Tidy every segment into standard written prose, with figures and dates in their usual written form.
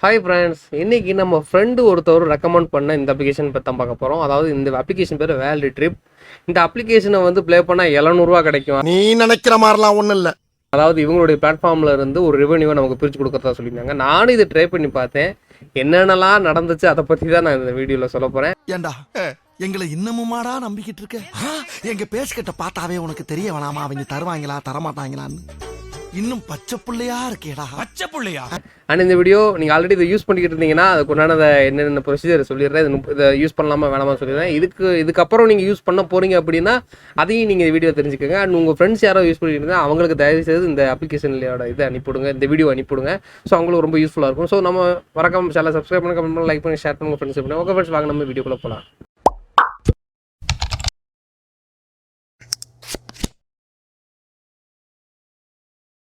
Hi friends, இன்னைக்கு நம்ம friend ஒருத்தர் ரெக்கமெண்ட் பண்ண இந்த அப்ளிகேஷன் பற்றி தான் பார்க்க போகிறோம். அதாவது இந்த அப்ளிகேஷன் பேர் வேல்டு ட்ரிப். இந்த அப்ளிகேஷனை வந்து ப்ளே பண்ணால் 700 கிடைக்கும். நீ நினைக்கிற மாதிரிலாம் ஒன்றும் இல்லை. அதாவது இவங்களுடைய பிளாட்ஃபார்மில் இருந்து ஒரு ரெவென்யூவை நமக்கு பிரித்து கொடுக்குறதா சொல்லியிருந்தாங்க. நானும் இதை ட்ரை பண்ணி பார்த்தேன். என்னென்னலாம் நடந்துச்சு அதை பற்றி தான் நான் இந்த வீடியோவில் சொல்ல போகிறேன். ஏண்டா எங்களை இன்னமுமாடா நம்பிக்கிட்டு இருக்க? எங்க பேசிக்கிட்ட பார்த்தாவே உனக்கு தெரிய வேணாமா அவங்க தருவாங்களா தரமாட்டாங்களான்னு? இன்னும் பச்சை புள்ளையா இருக்கேடா. பச்சை புள்ளையா? அண்ட் இந்த வீடியோ நீங்கள் ஆல்ரெடி இதை யூஸ் பண்ணிக்கிட்டு இருந்தீங்கன்னா அதுக்கு உண்டான என்னென்ன ப்ரொசீஜர் சொல்லிடுறேன். இதை யூஸ் பண்ணலாமா வேணாமா சொல்லிடுறேன். இதுக்கப்புறம் நீங்கள் யூஸ் பண்ண போகிறீங்க அப்படின்னா அதையும் நீங்கள் இந்த வீடியோ தெரிஞ்சுக்கோங்க. அண்ட் உங்கள் ஃப்ரெண்ட்ஸ் யாரோ யூஸ் பண்ணிக்கிட்டு இருந்தால் அவங்களுக்கு தயவு செய்து இந்த அப்ளிகேஷனோட இதை அனுப்பிவிடுங்க, இந்த வீடியோ அனுப்பிவிடுங்க. ஸோ அவங்களுக்கு ரொம்ப யூஸ்ஃபுல்லாக இருக்கும். ஸோ நம்ம மறக்காம சேனலை சப்ஸ்கிரைப் பண்ணி கமெண்ட் பண்ணி லைக் பண்ணி ஷேர் பண்ணி உங்கள் ஃப்ரெண்ட்ஸ் பண்ணுங்கள். உங்கள் ஃப்ரெண்ட்ஸ் வாங்க நம்ம வீடியோக்குள்ளே போகலாம்.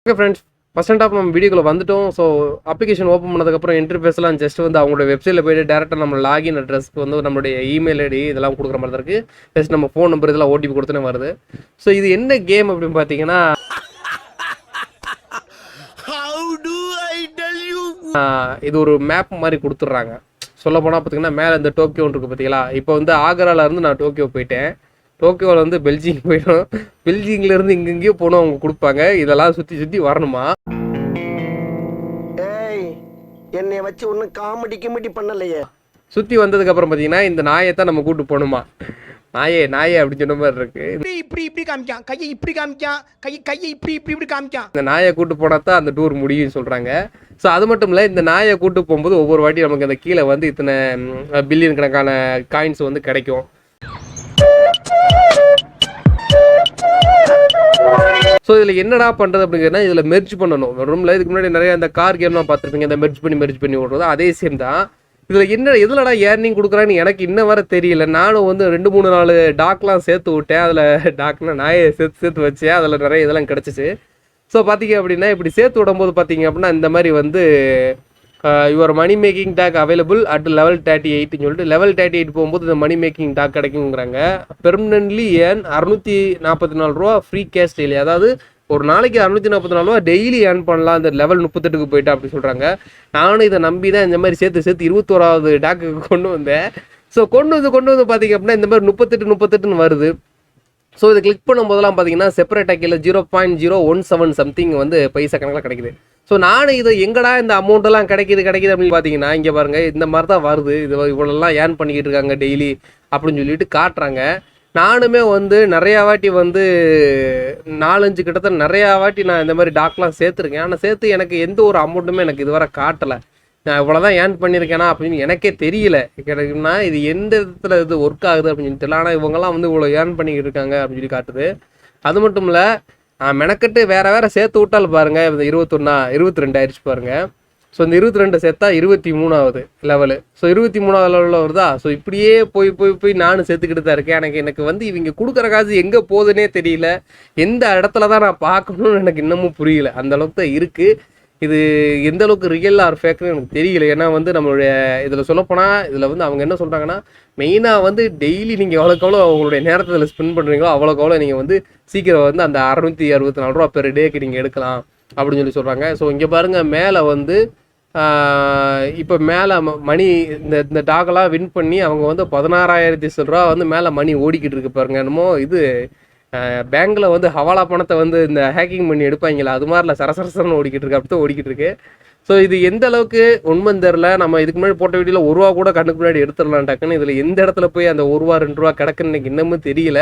ஓகே ஃப்ரெண்ட்ஸ், ஃபர்ஸ்ட் ஆஃப் நம்ம வீடியோக்குள்ள வந்துட்டோம். ஸோ அப்ளிகேஷன் ஓப்பன் பண்ணதுக்கப்புறம் இன்டர்ஃபேஸ்லாம் ஜஸ்ட் வந்து அவங்களோட வெப்சைட்டில் போய்ட்டு டேரெக்டாக நம்ம லாகின் அட்ரஸ்க்கு வந்து நம்மளுடைய இமெயில் ஐடி இதெல்லாம் கொடுக்குற மாதிரி தான் இருக்குது. ஜஸ்ட் நம்ம ஃபோன் நம்பர் இதெல்லாம் ஓடிபி கொடுத்துனே வருது. ஸோ இது என்ன கேம் அப்படின்னு பார்த்தீங்கன்னா, இது ஒரு மேப் மாதிரி கொடுத்துட்றாங்க. சொல்ல போனால் பார்த்தீங்கன்னா மேலே இந்த டோக்கியோ இருக்குது பார்த்தீங்களா. இப்போ வந்து ஆக்ராவிலேருந்து நான் டோக்கியோ போயிட்டேன். டோக்கியோவில் வந்து பெல்ஜிங் போயிடும். பெல்ஜிங்லேருந்து இங்கெங்கேயோ போகணும், அவங்க கொடுப்பாங்க. இதெல்லாம் சுற்றி சுற்றி வரணுமா. என்னை வச்சு ஒன்றும் காமெடி பண்ணலையே. சுற்றி வந்ததுக்கப்புறம் பார்த்தீங்கன்னா இந்த நாயைத்தான் நம்ம கூப்பிட்டு போகணுமா. நாயே நாயே அப்படின்னு சொன்ன மாதிரி இருக்கு. இப்படி காமிக்கான், கையை இப்படி காமிக்கான், கையை இப்படி காமிக்கான். இந்த நாயை கூட்டு போனா தான் அந்த டூர் முடியும்னு சொல்றாங்க. ஸோ அது மட்டும் இல்லை, இந்த நாயை கூட்டு போகும்போது ஒவ்வொரு வாட்டி நமக்கு அந்த கீழே வந்து இத்தனை பில்லியன் கணக்கான காயின்ஸ் வந்து கிடைக்கும். ஸோ இதில் என்னடா பண்ணுறது அப்படிங்கிறதுனா, இதில் மெர்ஜ் பண்ணணும். ரூமில் இதுக்கு முன்னாடி நிறைய இந்த கார் கேம்லாம் பார்த்துருப்பீங்க, இந்த மெர்ஜ் பண்ணி ஓடுறது அதே சேம் தான். இதில் என்ன எதுலடா ஏர்னிங் கொடுக்குறான்னு எனக்கு இன்னும் வர தெரியல. நானும் வந்து 2-3-4 டாக்லாம் சேர்த்து விட்டேன். அதில் டாக்னா நாயை சேர்த்து வச்சேன். அதில் நிறைய இதெல்லாம் கிடச்சிச்சு. ஸோ பார்த்தீங்க அப்படின்னா இப்படி சேர்த்து விடும்போது பார்த்தீங்க அப்படின்னா இந்த மாதிரி வந்து your money making talk available at level 38ன்னு சொல்லிட்டு லெவல் 38 போகும்போது இந்த மணி மேக்கிங் டாக் கிடைக்குங்கிறாங்க. பெர்மனன்ட்லி ஏர்ன் 644 ரூபா ஃப்ரீ கேஷ் டெய்லி. அதாவது ஒரு நாளைக்கு 644 ரூபா டெய்லி ஏர்ன் பண்ணலாம் இந்த லெவல் 38க்கு போயிட்டா அப்படி சொல்கிறாங்க. நானும் இதை நம்பி தான் இந்த மாதிரி சேர்த்து 21வது டாக்குக்கு கொண்டு வந்தேன். ஸோ கொண்டு வந்து பார்த்தீங்க அப்படின்னா இந்த மாதிரி 38 வருது. ஸோ இதை கிளிக் பண்ணும் போதெல்லாம் பார்த்தீங்கன்னா செப்பரேட்டாக கீழே 0.017 சம்திங் வந்து பைசா கணக்கில் கிடைக்குது. ஸோ நானும் இதை எங்கடா இந்த அமௌண்ட்டெல்லாம் கிடைக்கிது அப்படின்னு பார்த்தீங்கன்னா இங்கே பாருங்கள், இந்த மாதிரி தான் வருது. இது இவ்வளோலாம் ஏர்ன் பண்ணிக்கிட்டு இருக்காங்க டெய்லி அப்படின்னு சொல்லிட்டு காட்டுறாங்க. நானுமே வந்து நிறையா வாட்டி வந்து 4-5 கிட்டத்தட்ட நிறையா வாட்டி நான் இந்த மாதிரி டாக்லாம் சேர்த்துருக்கேன். ஆனால் சேர்த்து எனக்கு எந்த ஒரு அமௌண்ட்டுமே எனக்கு இதுவரை காட்டலை. நான் இவ்வளோதான் ஏர்ன் பண்ணியிருக்கேனா அப்படின்னு எனக்கே தெரியல. கிடைக்குன்னா இது எந்த இடத்துல இது ஒர்க் ஆகுது அப்படின்னு தெரியல. ஆனால் இவங்கெல்லாம் வந்து இவ்வளோ ஏர்ன் பண்ணிக்கிட்டு இருக்காங்க அப்படின்னு சொல்லி காட்டுது. அது மட்டும் இல்லை, மெனக்கட்டு வேறு சேர்த்து விட்டால் பாருங்கள், இந்த 22 ஆயிடுச்சு பாருங்கள். ஸோ இந்த 22 சேர்த்தா 23வது லெவலு. ஸோ 23வது லெவலில் வருதா. ஸோ இப்படியே போய் நானும் சேர்த்துக்கிட்டு தான் இருக்கேன். எனக்கு வந்து இவங்க கொடுக்குற காசு எங்கே போகுதுன்னே தெரியல. எந்த இடத்துல தான் நான் பார்க்கணும்னு எனக்கு இன்னமும் புரியல. அந்த அளவுக்கு தான் இருக்குது. இது எந்த அளவுக்கு ரியல் ஆர் ஃபேக்னு எனக்கு தெரியல. ஏன்னா வந்து நம்மளுடைய இதில் சொல்லப்போனால் இதில் வந்து அவங்க என்ன சொல்கிறாங்கன்னா, மெயினாக வந்து டெய்லி நீங்கள் எவ்வளோக்கு அவங்களுடைய நேரத்தை இதில் ஸ்பெண்ட் பண்ணுறீங்களோ அவ்வளோக்கு நீங்கள் வந்து சீக்கிரம் வந்து அந்த 664 ரூபா பெர் டேக்கு நீங்கள் எடுக்கலாம் அப்படின்னு சொல்கிறாங்க. ஸோ இங்கே பாருங்கள், மேலே வந்து இப்போ மேலே மணி இந்த டாகெல்லாம் வின் பண்ணி அவங்க வந்து 16,000 ரூபா வந்து மேலே மணி ஓடிக்கிட்டு இருக்கு பாருங்க. என்னமோ இது பேங்க்கில் வந்து ஹவாலா பணத்தை வந்து இந்த ஹேக்கிங் பண்ணி எடுப்பாங்களா, அது மாதிரில சரசரசரன்னு ஓடிக்கிட்டு இருக்கு. அப்படி தான் ஓடிக்கிட்டு இருக்கு. ஸோ இது எந்த அளவுக்கு உண்மைன்னு தெரில. நம்ம இதுக்கு முன்னாடி போட்ட வீடியோவில் 1 ரூபா கூட கண்ணுக்கு முன்னாடி எடுத்துடலாம் டக்குன்னு. இதில் எந்த இடத்துல போய் அந்த 1 ரூபா 2 ரூபா கிடக்குன்னு எனக்கு இன்னமும் தெரியல.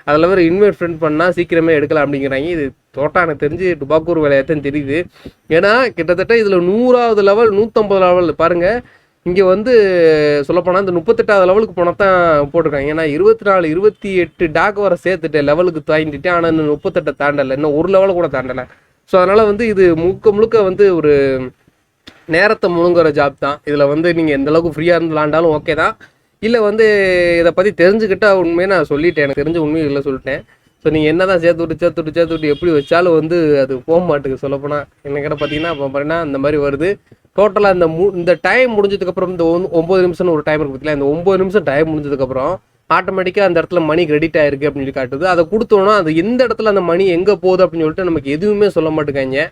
அதில் வேறு இன்வெஸ்ட்மெண்ட் பண்ணால் சீக்கிரமே எடுக்கலாம் அப்படிங்கிறாங்க. இது தோட்டா எனக்கு தெரிஞ்சு டுபாக்கூர் வேலையாத்தான் தெரியுது. ஏன்னா கிட்டத்தட்ட இதில் 100வது லெவல் 150 லெவல் பாருங்கள். இங்கே வந்து சொல்லப்போனால் இந்த 38வது லெவலுக்கு போனத்தான் போட்டிருக்காங்க. ஏன்னா 28 டாக் வர சேர்த்துட்டு லெவலுக்கு தாண்டிட்டு, ஆனால் இன்னும் 38 தாண்டலை, இன்னும் ஒரு லெவலை கூட தாண்டலை. ஸோ அதனால் வந்து இது முழுக்க வந்து ஒரு நேரத்தை முழுங்குற ஜாப் தான். இதில் வந்து நீங்கள் எந்த அளவுக்கு ஃப்ரீயாக இருந்து விளாண்டாலும் ஓகே தான். இல்லை வந்து இதை பற்றி தெரிஞ்சுக்கிட்டால் உண்மையை நான் சொல்லிட்டேன், எனக்கு தெரிஞ்ச உண்மையை இல்லை சொல்லிட்டேன். ஸோ நீங்கள் என்ன தான் சேர்த்து விட்டு எப்படி வச்சாலும் வந்து அது போக மாட்டுக்கு. சொல்லப்போனால் என்னக்கிட்ட பார்த்தீங்கன்னா இப்போ பார்த்தீங்கன்னா இந்த மாதிரி வருது. டோட்டலாக இந்த டைம் முடிஞ்சதுக்கப்புறம் இந்த 9 நிமிஷம்னு ஒரு டைம் இருக்குது பார்த்தீங்களா, இந்த 9 நிமிஷம் டைம் முடிஞ்சதுக்கப்புறம் ஆட்டோமேட்டிக்காக அந்த இடத்துல மணி கிரெடிட் ஆயிருக்கு அப்படின்னு சொல்லி காட்டுது. அதை கொடுத்தோன்னா அது எந்த இடத்துல அந்த மணி எங்கே போகுது அப்படின்னு சொல்லிட்டு நமக்கு எதுவுமே சொல்ல மாட்டேங்காங்க.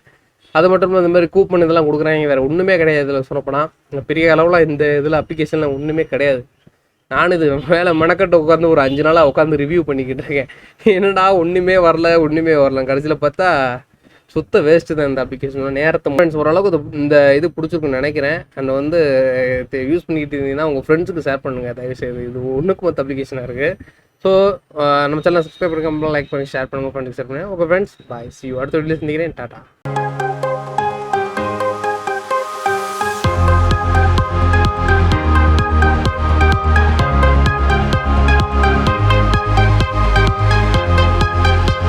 அது மட்டும் இல்லாமல் இந்த மாதிரி கூப்பன் இதெல்லாம் கொடுக்குறாங்க, வேறு ஒன்றுமே கிடையாது. இதில் சொல்லப்போனால் பெரிய அளவில் இந்த இதில் அப்ளிகேஷனில் ஒன்றுமே கிடையாது. நான் இது மேலே மெனக்கட்டு உட்காந்து ஒரு 5 நாளாக உட்காந்து ரிவ்யூ பண்ணிக்கிட்டு இருக்கேன். என்னடா ஒன்றுமே வரல. கடைசியில் பார்த்தா சுத்த வேஸ்ட்டு தான் இந்த அப்ளிகேஷன். நேரத்தை ஃப்ரெண்ட்ஸ் ஓரளவுக்கு இந்த இது பிடிச்சிருக்குன்னு நினைக்கிறேன். அண்ட் வந்து யூஸ் பண்ணிக்கிட்டு இருந்தீங்கன்னா உங்கள் ஃப்ரெண்ட்ஸுக்கு ஷேர் பண்ணுங்கள் தயவுசெய்து. இது ஒன்றுக்கு மொத்த அப்ளிகேஷனாக இருக்குது. ஸோ நம்ம சேனல் சப்ஸ்கிரைப் பண்ணுங்க, லைக் பண்ணி ஷேர் பண்ணுங்கள், ஃப்ரெண்ட்ஸுக்கு ஷேர் பண்ணுங்கள். Okay friends, bye, C you. அடுத்த வீடியோ சந்திக்கிறேன். டாடா.